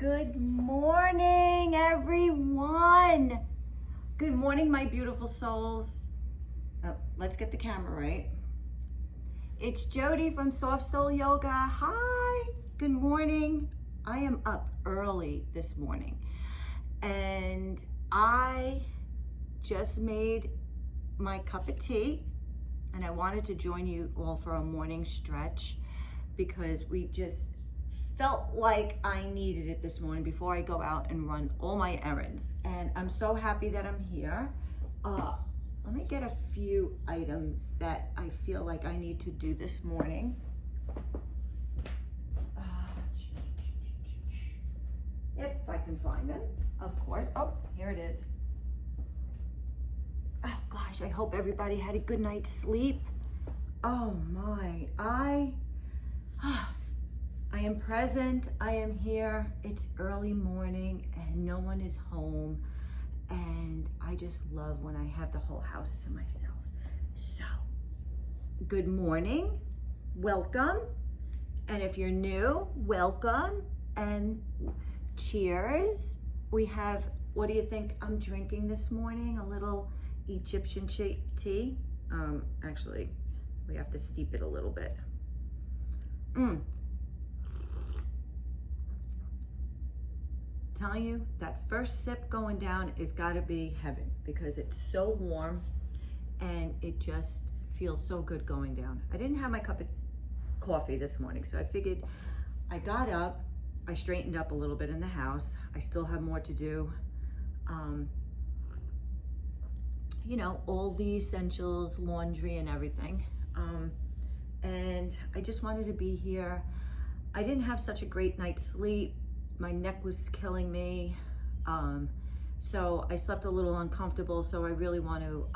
Good morning, everyone. Good morning, my beautiful souls. Let's get the camera right. It's Jody from Soft Soul Yoga. Hi, good morning. I am up early this morning and I just made my cup of tea and I wanted to join you all for a morning stretch because we just felt like I needed it this morning before I go out and run all my errands. And I'm so happy that I'm here. Let me get a few items that I feel like I need to do this morning. If I can find them, of course. Oh, here it is. Oh gosh, I hope everybody had a good night's sleep. Oh my, I am present, I am here. It's early morning and no one is home. And I just love when I have the whole house to myself. So, good morning, welcome. And if you're new, welcome and cheers. We have, what do you think I'm drinking this morning? A little Egyptian tea. Actually, we have to steep it a little bit. Telling you that first sip going down is gotta be heaven because it's so warm and it just feels so good going down. I didn't have my cup of coffee this morning, so I figured I got up, I straightened up a little bit in the house. I still have more to do. You know, all the essentials, laundry and everything. And I just wanted to be here. I didn't have such a great night's sleep. My neck was killing me. So I slept a little uncomfortable. So I really want to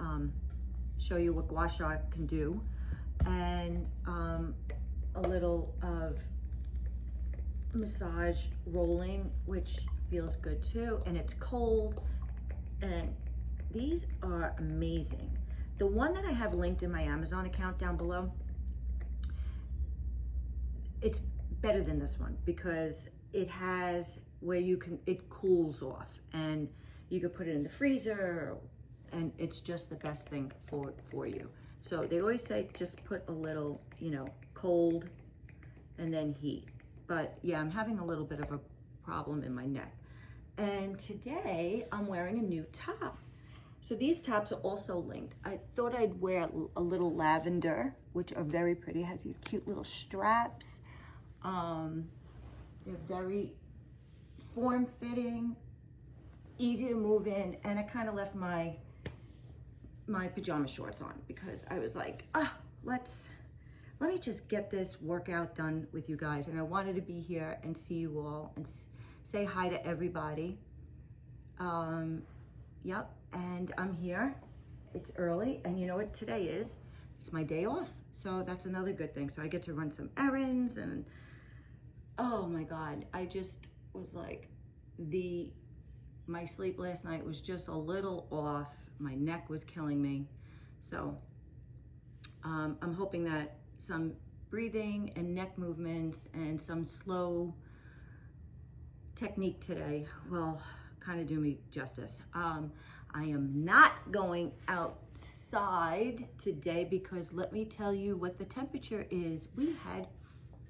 show you what Gua Sha can do. And a little of massage rolling, which feels good too. And it's cold. And these are amazing. The one that I have linked in my Amazon account down below, it's better than this one because it has where it cools off and you can put it in the freezer and it's just the best thing for you. So they always say just put a little, cold and then heat. But yeah, I'm having a little bit of a problem in my neck. And today I'm wearing a new top. So these tops are also linked. I thought I'd wear a little lavender, which are very pretty. It has these cute little straps. They're very form-fitting, easy to move in, and I kind of left my pajama shorts on because I was like, let me just get this workout done with you guys. And I wanted to be here and see you all and say hi to everybody. Yep, and I'm here. It's early, and you know what today is? It's my day off, so that's another good thing. So I get to run some errands, and oh my God, I just was like, my sleep last night was just a little off. My neck was killing me. So I'm hoping that some breathing and neck movements and some slow technique today will kind of do me justice. I am not going outside today because let me tell you what the temperature is. We had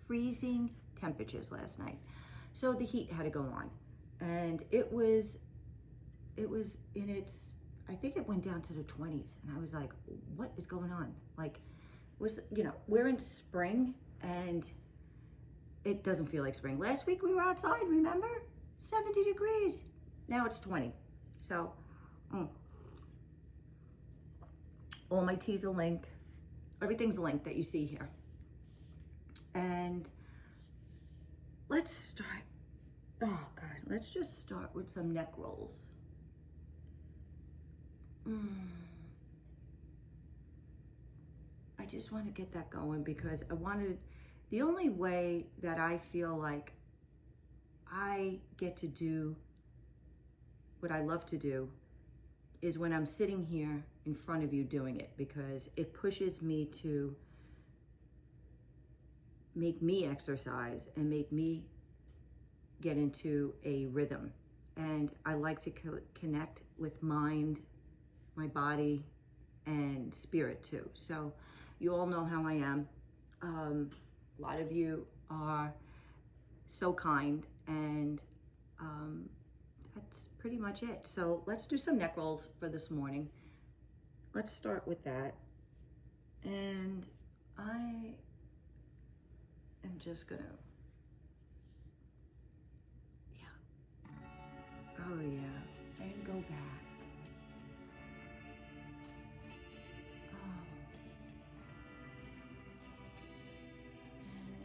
freezing temperatures last night. So the heat had to go on. And it was in its, I think it went down to the 20s. And I was like, what is going on? Like, we're in spring and it doesn't feel like spring. Last week we were outside, remember? 70 degrees. Now it's 20. So, all my teas are linked. Everything's linked that you see here. And let's start. Oh God, let's just start with some neck rolls. I just want to get that going because the only way that I feel like I get to do what I love to do is when I'm sitting here in front of you doing it, because it pushes me to make me exercise and make me get into a rhythm. And I like to connect with mind, my body, and spirit too. So you all know how I am. A lot of you are so kind, and that's pretty much it. So let's do some neck rolls for this morning. Let's start with that. And I am just gonna, oh yeah, and go back. Oh.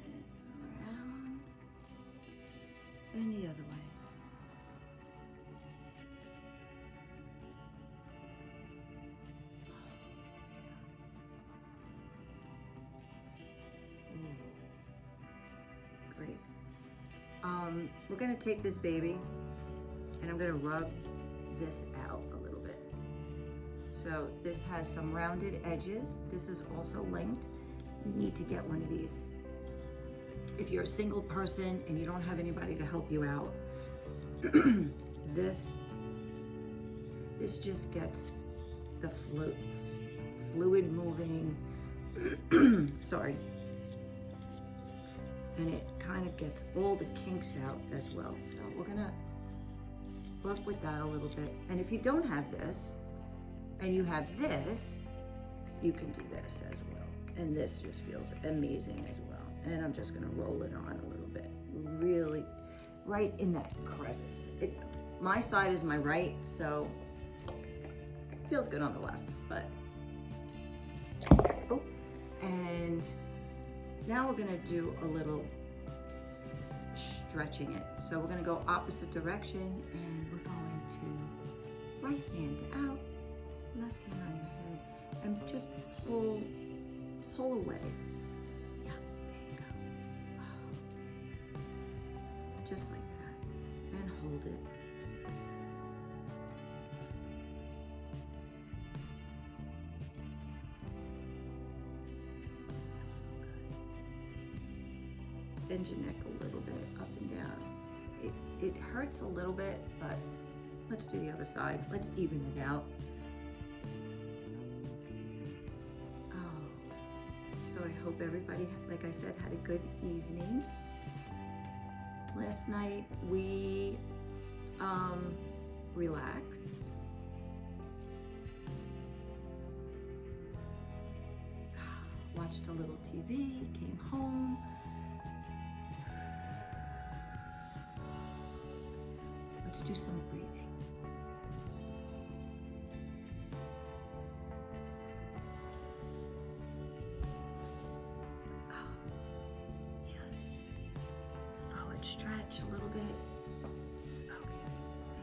And around. And the other way. Great. We're gonna take this baby and I'm gonna rub this out a little bit. So this has some rounded edges. This is also linked. You need to get one of these. If you're a single person and you don't have anybody to help you out, this just gets the fluid moving, sorry. And it kind of gets all the kinks out as well. So we're gonna work with that a little bit. And if you don't have this, and you have this, you can do this as well. And this just feels amazing as well. And I'm just gonna roll it on a little bit, really right in that crevice. My side is my right, so it feels good on the left, but, oh, and now we're gonna do a little stretching it. So we're gonna go opposite direction, and we're going to right hand out, left hand on your head, and just pull away. Yeah, there you go. Just like that, and hold it. Feels so good. Bend your neck a little bit up and down. It hurts a little bit, but let's do the other side. Let's even it out. So I hope everybody, like I said, had a good evening. Last night we relaxed. Watched a little TV, came home. Let's do some breathing. Stretch a little bit. Okay.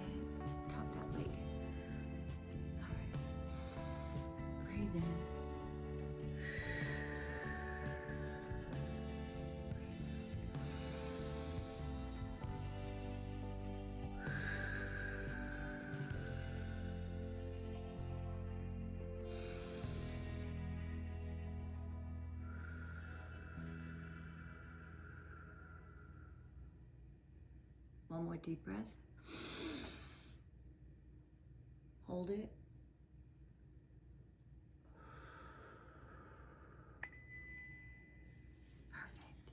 And top that leg. All right. Breathe in. One more deep breath. Hold it. Perfect.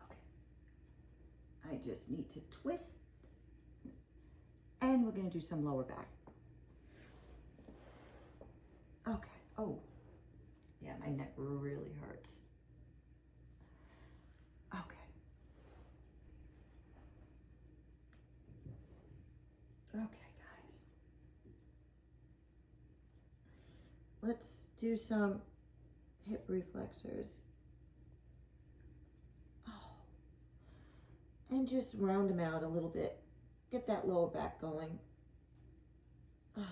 Okay. I just need to twist. And we're going to do some lower back. Okay. Oh. Yeah, my neck really hurts. Okay. Okay, guys. Let's do some hip reflexors. Oh. And just round them out a little bit. Get that lower back going. Oh,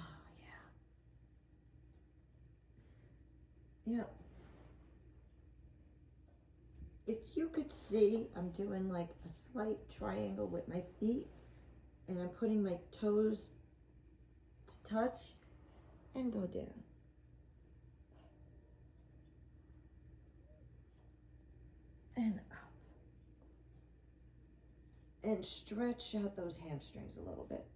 yeah. Yep. If you could see, I'm doing like a slight triangle with my feet, and I'm putting my toes to touch and go down. And up. and stretch out those hamstrings a little bit.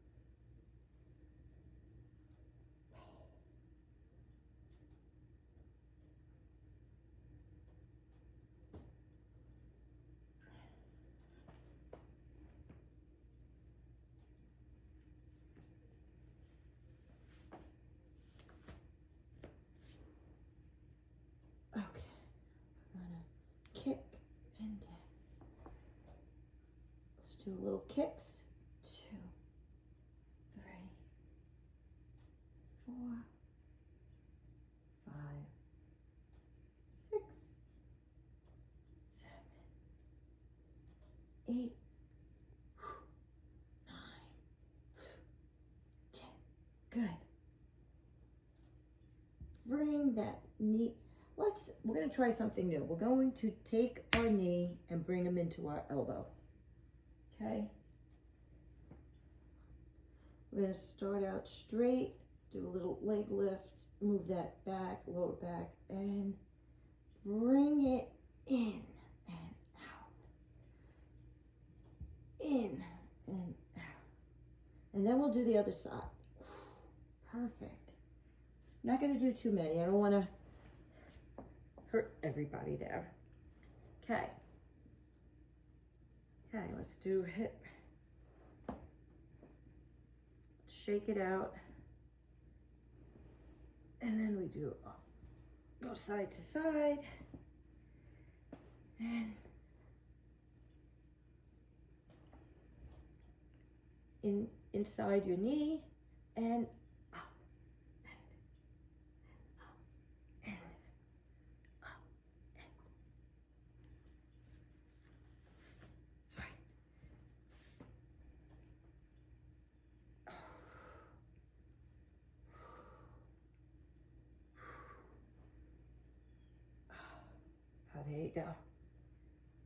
Okay, I'm gonna kick and down. Let's do little kicks. 2, 3, 4, 5, 6, 7, 8, 9, 10. Good. Bring that knee. We're going to try something new. We're going to take our knee and bring them into our elbow. Okay? We're going to start out straight, do a little leg lift, move that back, lower back, and bring it in and out. In and out. And then we'll do the other side. Perfect. I'm not going to do too many. I don't want to hurt everybody there. Okay. Okay, let's do hip. Shake it out. And then we do go side to side. And inside your knee and up and up and up and sorry. Oh, there you go.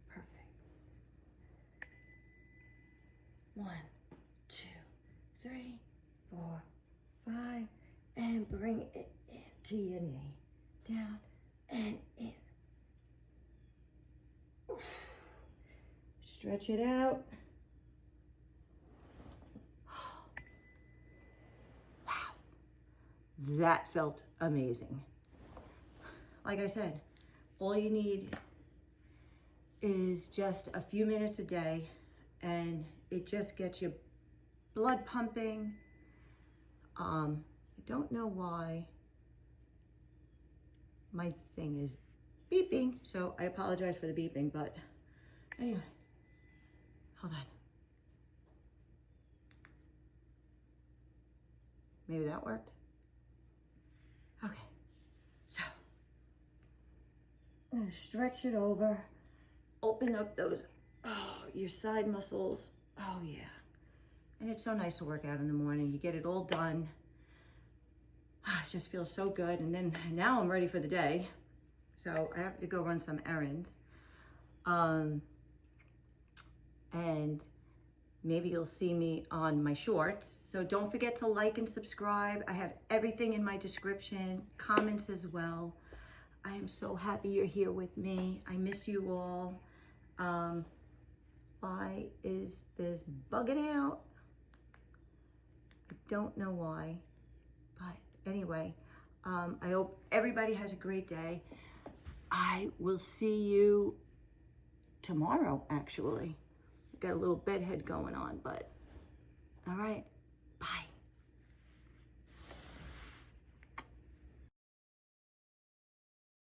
Perfect. 1, 2, 3, 4, 5, and bring it into your knee. Down and in. Stretch it out. Wow. That felt amazing. Like I said, all you need is just a few minutes a day, and it just gets your blood pumping. I don't know why my thing is beeping, so I apologize for the beeping, but anyway, hold on. Maybe that worked? Okay, so I'm gonna stretch it over, open up those, your side muscles. Oh yeah. And it's so nice to work out in the morning. You get it all done. It just feels so good. And then now I'm ready for the day. So I have to go run some errands. And maybe you'll see me on my shorts. So don't forget to like and subscribe. I have everything in my description, comments as well. I am so happy you're here with me. I miss you all. Why is this bugging out? I don't know why, but anyway, I hope everybody has a great day. I will see you tomorrow, actually. Got a little bedhead going on, but all right, bye.